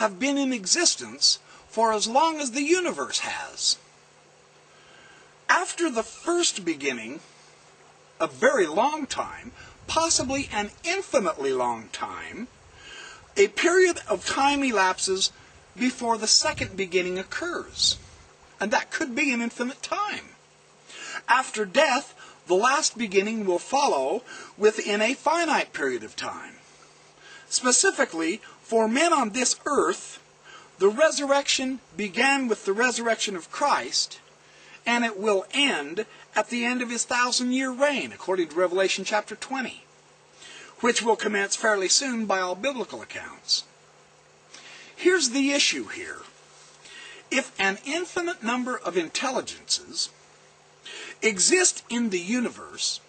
have been in existence for as long as the universe has. After the first beginning, a very long time, possibly an infinitely long time, a period of time elapses before the second beginning occurs. And that could be an infinite time. After death, the last beginning will follow within a finite period of time. Specifically, for men on this earth, the resurrection began with the resurrection of Christ, and it will end at the end of his 1,000-year reign, according to Revelation chapter 20, which will commence fairly soon by all biblical accounts. Here's the issue here. If an infinite number of intelligences exist in the universe,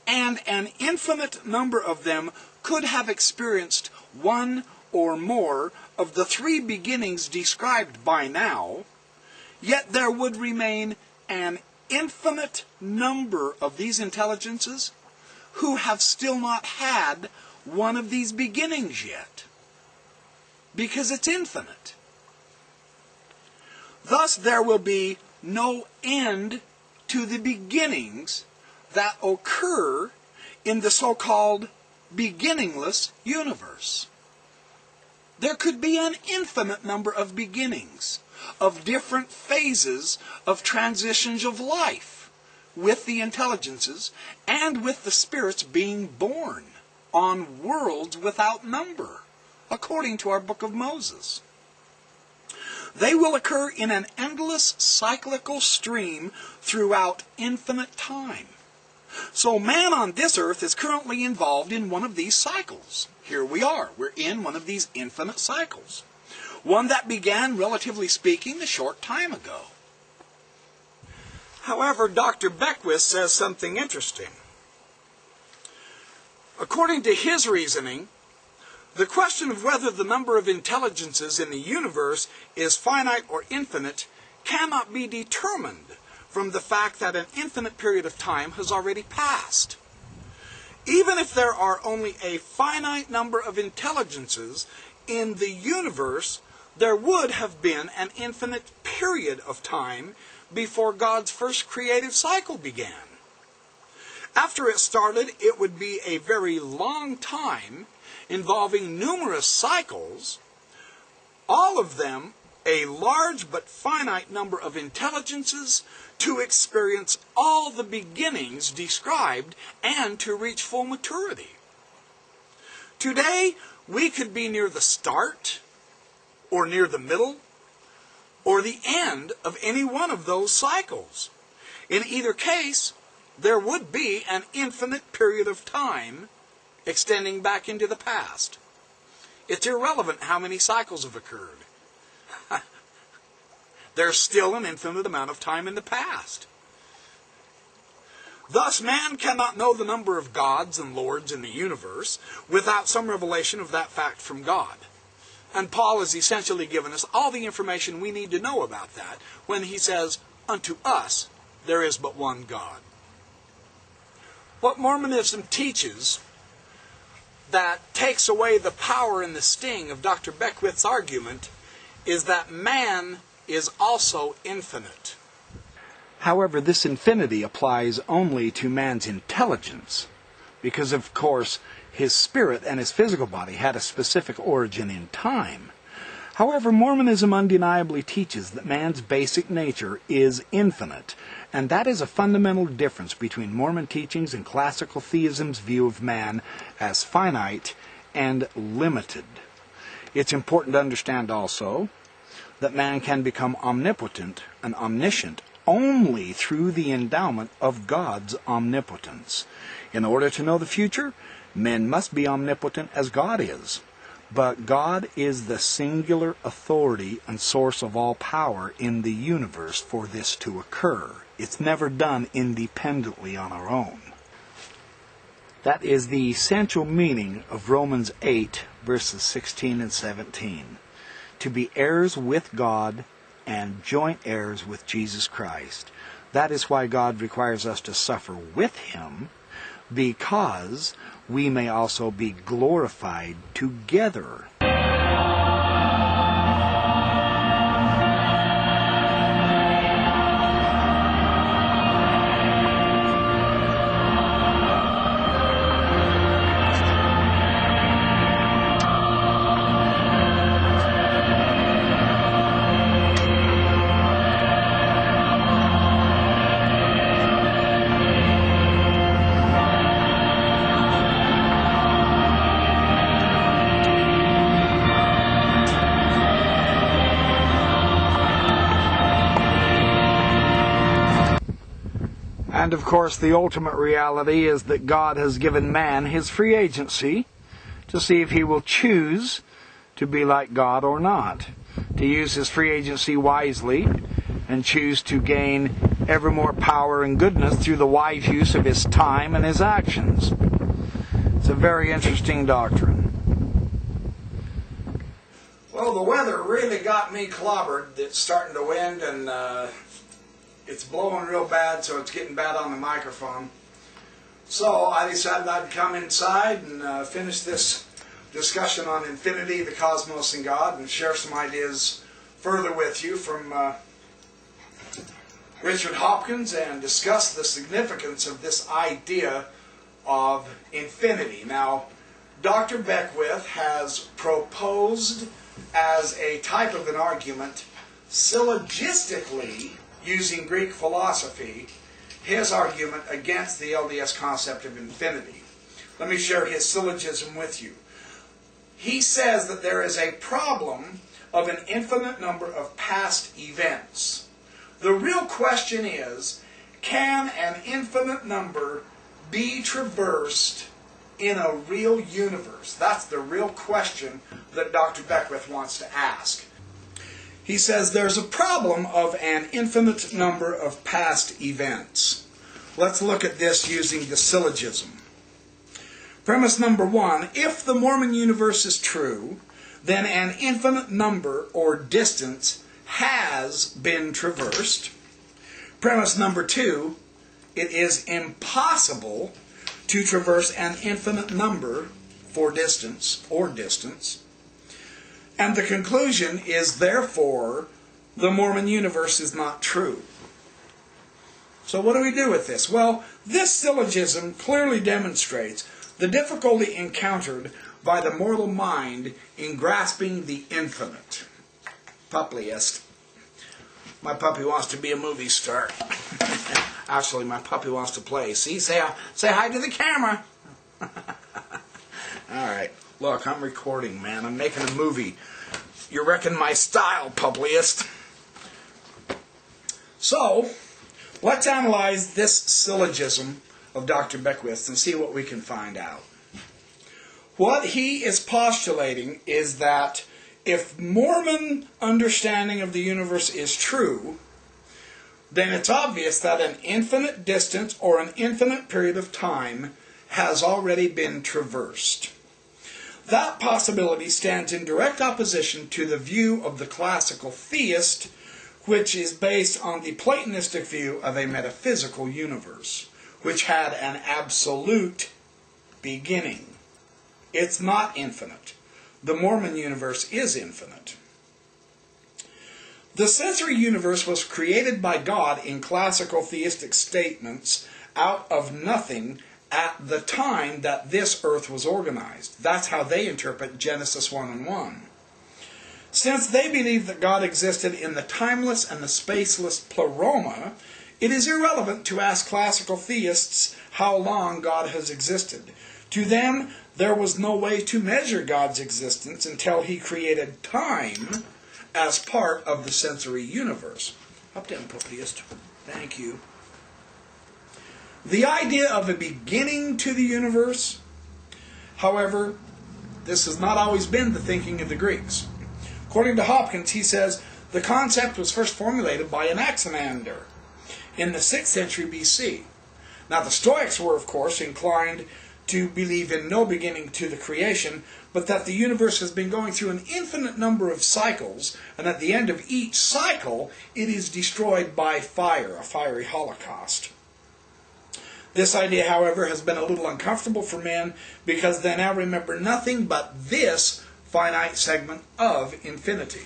and an infinite number of them could have experienced one or more of the three beginnings described by now, yet there would remain an infinite number of these intelligences who have still not had one of these beginnings yet, because it's infinite. Thus there will be no end to the beginnings that occur in the so-called beginningless universe. There could be an infinite number of beginnings, of different phases of transitions of life, with the intelligences and with the spirits being born on worlds without number, according to our book of Moses. They will occur in an endless cyclical stream throughout infinite time. So man on this earth is currently involved in one of these cycles. Here we are. We're in one of these infinite cycles. One that began, relatively speaking, a short time ago. However, Dr. Beckwith says something interesting. According to his reasoning, the question of whether the number of intelligences in the universe is finite or infinite cannot be determined from the fact that an infinite period of time has already passed. Even if there are only a finite number of intelligences in the universe, there would have been an infinite period of time before God's first creative cycle began. After it started, it would be a very long time involving numerous cycles, all of them a large but finite number of intelligences to experience all the beginnings described and to reach full maturity. Today, we could be near the start, or near the middle, or the end of any one of those cycles. In either case, there would be an infinite period of time extending back into the past. It's irrelevant how many cycles have occurred. There's still an infinite amount of time in the past. Thus, man cannot know the number of gods and lords in the universe without some revelation of that fact from God. And Paul has essentially given us all the information we need to know about that when he says, "Unto us there is but one God." What Mormonism teaches that takes away the power and the sting of Dr. Beckwith's argument is that man is also infinite. However, this infinity applies only to man's intelligence, because of course his spirit and his physical body had a specific origin in time. However, Mormonism undeniably teaches that man's basic nature is infinite, and that is a fundamental difference between Mormon teachings and classical theism's view of man as finite and limited. It's important to understand also that man can become omnipotent and omniscient only through the endowment of God's omnipotence. In order to know the future, men must be omnipotent as God is. But God is the singular authority and source of all power in the universe for this to occur. It's never done independently on our own. That is the essential meaning of Romans 8, verses 16 and 17. To be heirs with God and joint heirs with Jesus Christ. That is why God requires us to suffer with Him, because we may also be glorified together. of course, the ultimate reality is that God has given man his free agency to see if he will choose to be like God or not, to use his free agency wisely and choose to gain ever more power and goodness through the wise use of his time and his actions. It's a very interesting doctrine. Well, the weather really got me clobbered. It's starting to wind, and it's blowing real bad, so it's getting bad on the microphone. So I decided I'd come inside and finish this discussion on infinity, the cosmos, and God, and share some ideas further with you from Richard Hopkins, and discuss the significance of this idea of infinity. Now, Dr. Beckwith has proposed as a type of an argument, syllogistically, using Greek philosophy, his argument against the LDS concept of infinity. Let me share his syllogism with you. He says that there is a problem of an infinite number of past events. The real question is, can an infinite number be traversed in a real universe? That's the real question that Dr. Beckwith wants to ask. He says there's a problem of an infinite number of past events. Let's look at this using the syllogism. Premise number one, if the Mormon universe is true, then an infinite number or distance has been traversed. Premise number two, it is impossible to traverse an infinite number for distance or distance. And the conclusion is, therefore, the Mormon universe is not true. So what do we do with this? Well, this syllogism clearly demonstrates the difficulty encountered by the mortal mind in grasping the infinite. Puppyist. My puppy wants to be a movie star. Actually, my puppy wants to play. See, say hi to the camera. All right. Look, I'm recording, man. I'm making a movie. You're wrecking my style, puppyist. So, let's analyze this syllogism of Dr. Beckwith and see what we can find out. What he is postulating is that if Mormon understanding of the universe is true, then it's obvious that an infinite distance or an infinite period of time has already been traversed. That possibility stands in direct opposition to the view of the classical theist, which is based on the Platonistic view of a metaphysical universe, which had an absolute beginning. It's not infinite. The Mormon universe is infinite. The sensory universe was created by God in classical theistic statements out of nothing at the time that this earth was organized. That's how they interpret Genesis 1:1. Since they believe that God existed in the timeless and the spaceless pleroma, it is irrelevant to ask classical theists how long God has existed. To them, there was no way to measure God's existence until he created time as part of the sensory universe. Up down, puppyist. Thank you. The idea of a beginning to the universe, however, this has not always been the thinking of the Greeks. According to Hopkins, he says, the concept was first formulated by Anaximander in the 6th century BC. Now, the Stoics were, of course, inclined to believe in no beginning to the creation, but that the universe has been going through an infinite number of cycles, and at the end of each cycle, it is destroyed by fire, a fiery holocaust. This idea, however, has been a little uncomfortable for men because they now remember nothing but this finite segment of infinity.